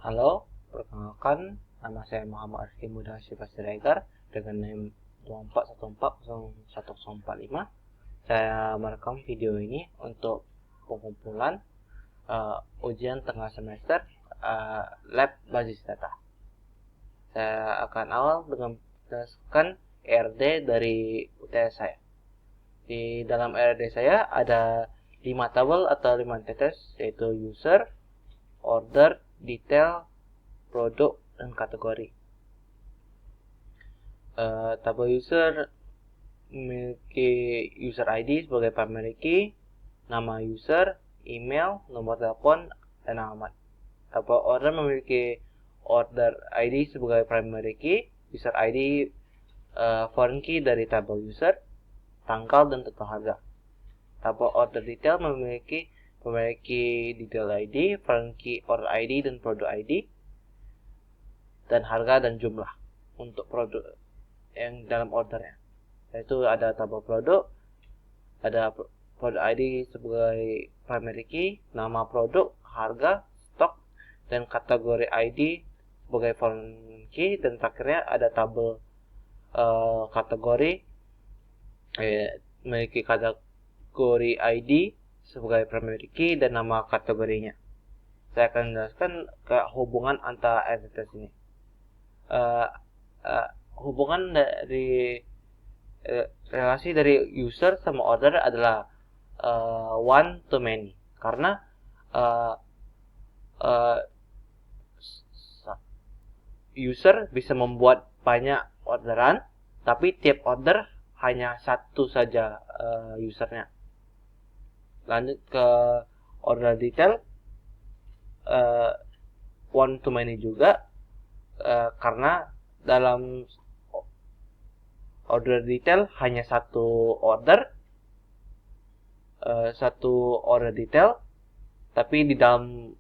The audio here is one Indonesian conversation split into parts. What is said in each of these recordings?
Halo, perkenalkan nama saya Muhammad Arfi Muda Syifa Siregar dengan NIM 24140145. Saya merekam video ini untuk pengumpulan ujian tengah semester lab basis data. Saya akan awal dengan menjelaskan ERD dari UTS saya. Di dalam ERD saya ada 5 tabel atau 5 entitas, yaitu user, order, detail, produk, dan kategori. Tabel user memiliki user ID sebagai primary key, nama user, email, nomor telepon, dan alamat. Tabel order memiliki order ID sebagai primary key, user ID foreign key dari tabel user, tanggal, dan total harga. Tabel order detail memiliki detail ID, foreign key order ID, dan produk ID, dan harga dan jumlah untuk produk yang dalam ordernya. Yaitu ada tabel produk, ada produk ID sebagai primary key, nama produk, harga, stok, dan kategori ID sebagai foreign key, dan terakhirnya ada tabel kategori memiliki kategori ID sebagai primary key dan nama kategorinya. Saya akan menjelaskan ke hubungan antara entitas ini. Hubungan dari relasi dari user sama order adalah one to many, karena user bisa membuat banyak orderan, tapi tiap order hanya satu saja usernya. Lanjut ke order detail, one to many juga, karena dalam order detail hanya satu order detail, tapi di dalam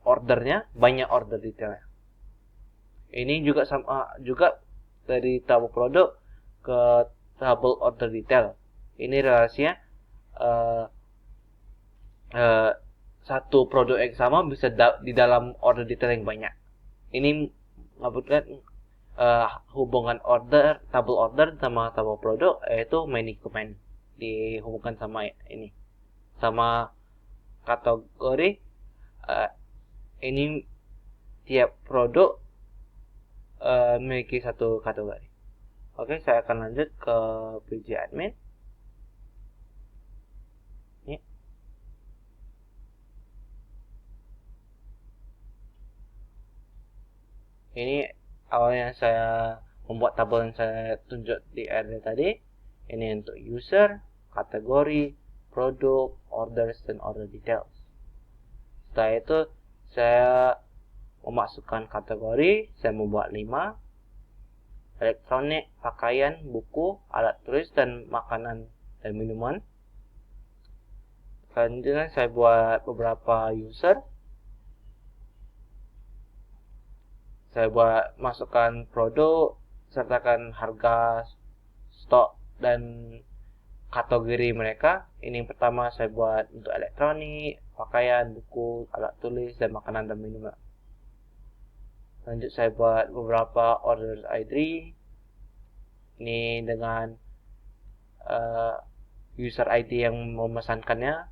ordernya banyak order detailnya. Ini juga sama juga dari tabel produk ke tabel order detail. Ini relasinya satu produk yang sama bisa di dalam order detail yang banyak. Ini mengaburkan hubungan tabel order sama tabel produk, yaitu many to many, dihubungkan sama ini, sama kategori. Ini tiap produk memiliki satu kategori. Oke, saya akan lanjut ke PJ admin. Ini awalnya saya membuat tabel yang saya tunjuk di RD tadi. Ini untuk user, kategori, produk, orders, dan order details. Setelah itu saya memasukkan kategori. Saya membuat 5: elektronik, pakaian, buku, alat tulis, dan makanan dan minuman. Selanjutnya saya buat beberapa user. Saya buat masukkan produk, sertakan harga, stok, dan kategori mereka. Ini yang pertama saya buat untuk elektronik, pakaian, buku, alat tulis, dan makanan dan minuman. Lanjut saya buat beberapa order ID. Ini dengan user ID yang memesankannya,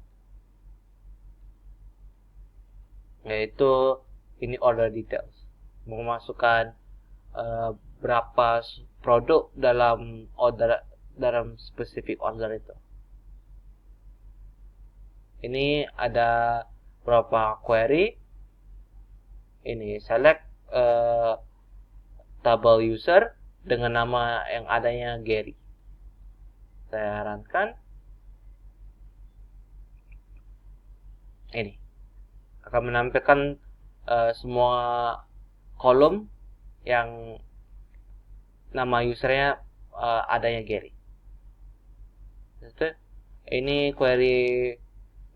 yaitu ini order details, memasukkan berapa produk dalam spesifik order itu. Ini ada beberapa query. Ini select tabel user dengan nama yang adanya Gary. Saya runkan. Ini akan menampilkan semua kolom yang nama usernya adanya Gary. Ini query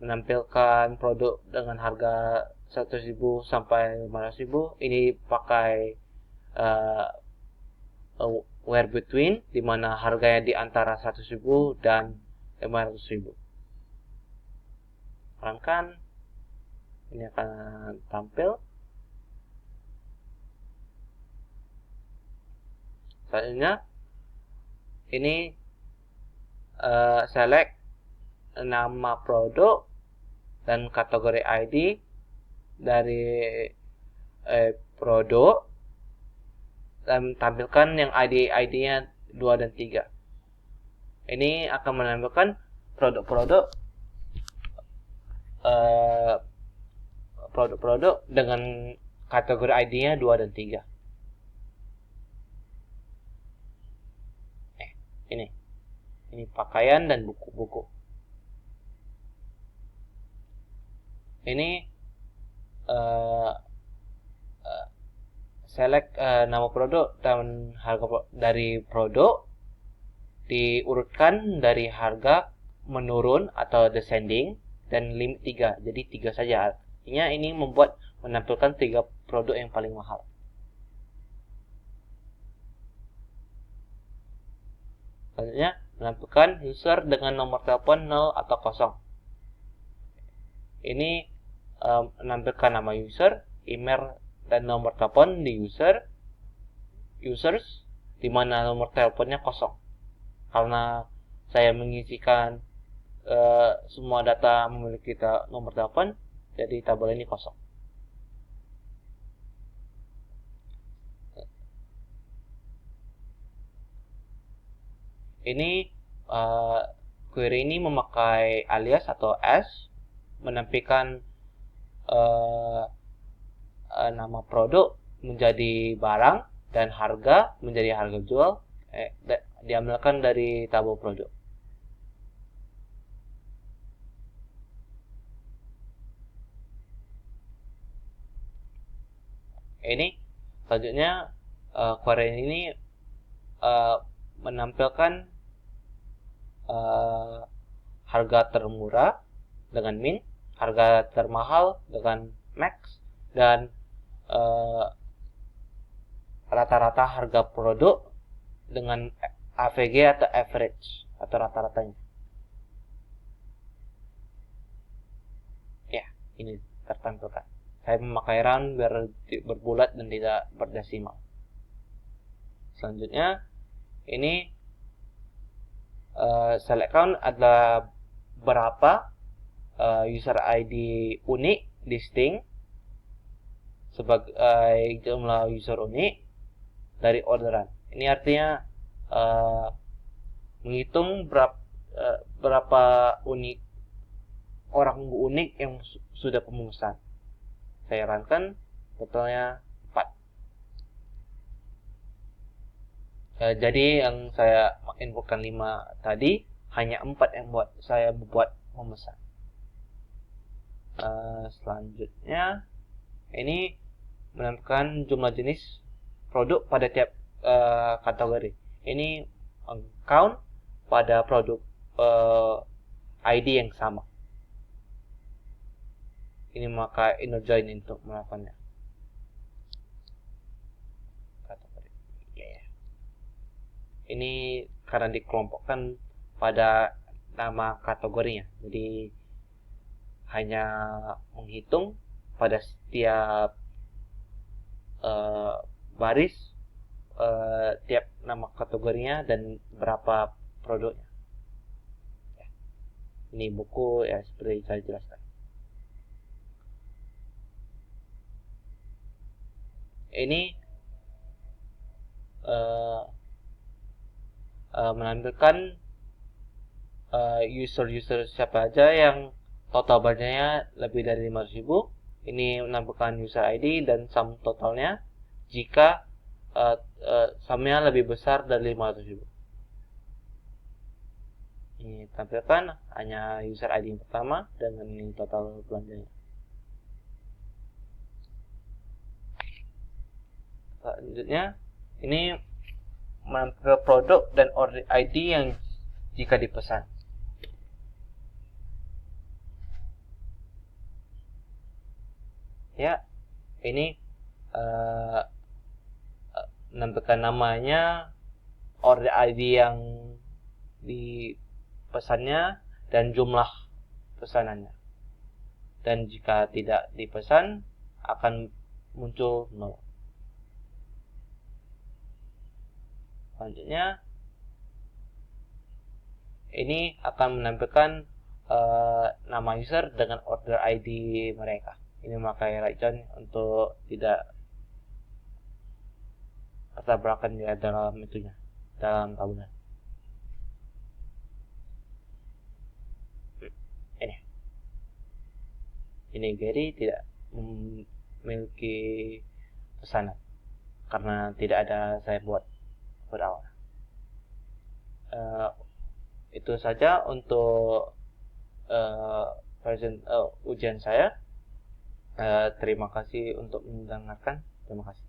menampilkan produk dengan harga 100.000 sampai 500.000. Ini pakai where between, di mana harganya di antara 100.000 dan 500.000. Runkan. Ini akan tampil. Selanjutnya ini select nama produk dan kategori ID dari produk dan tampilkan yang ID-nya 2 dan 3. Ini akan menampilkan produk-produk dengan kategori ID-nya 2 dan 3. Ini pakaian dan buku-buku. Ini select nama produk dan harga dari produk, diurutkan dari harga menurun atau descending, dan limit 3. Jadi 3 saja. Artinya ini menampilkan 3 produk yang paling mahal. Selanjutnya menampilkan user dengan nomor telepon 0 atau 0. Ini menampilkan nama user, email, dan nomor telepon di users, di mana nomor teleponnya kosong. Karena saya mengisikan semua data memiliki nomor telepon, jadi tabel ini kosong. Ini query ini memakai alias atau as, menampilkan nama produk menjadi barang dan harga menjadi harga jual, diambilkan dari tabel produk. Ini selanjutnya query ini menampilkan harga termurah dengan min, harga termahal dengan max, dan rata-rata harga produk dengan AVG atau average atau rata-ratanya. Ya, ini tertampilkan. Saya memakai round biar berbulat dan tidak berdesimal. Selanjutnya, ini select count adalah berapa user ID unik distinct sebagai jumlah user unik dari orderan. Ini artinya menghitung berapa unik orang unik yang sudah pemesan. Saya rankan totalnya 4. Jadi yang saya inputkan 5 tadi, hanya 4 yang saya membuat memesan. Selanjutnya ini menampilkan jumlah jenis produk pada tiap kategori. Ini count pada produk ID yang sama. Ini maka inner join untuk melakukannya. Ini karena dikelompokkan pada nama kategorinya, jadi hanya menghitung pada setiap baris tiap nama kategorinya dan berapa produknya. Ini buku ya seperti saya jelaskan. Ini menampilkan user siapa aja yang total banyaknya lebih dari 500.000. Ini menampilkan user ID dan sum totalnya jika sumnya lebih besar dari 500.000. Ini tampilkan hanya user ID yang pertama dengan ini total belanjanya. Selanjutnya ini menampilkan produk dan order ID yang jika dipesan. Ya, ini menampilkan namanya, order ID yang dipesannya, dan jumlah pesanannya. dan jika tidak dipesan akan muncul no. Selanjutnya ini akan menampilkan nama user dengan order ID mereka. Ini memakai Lightjoin untuk tidak bertabrakan ya dalam itunya, dalam tabulan. Ini Gary tidak memiliki pesanan karena tidak ada saya buat awal. Itu saja untuk ujian saya. Terima kasih untuk mendengarkan. Terima kasih.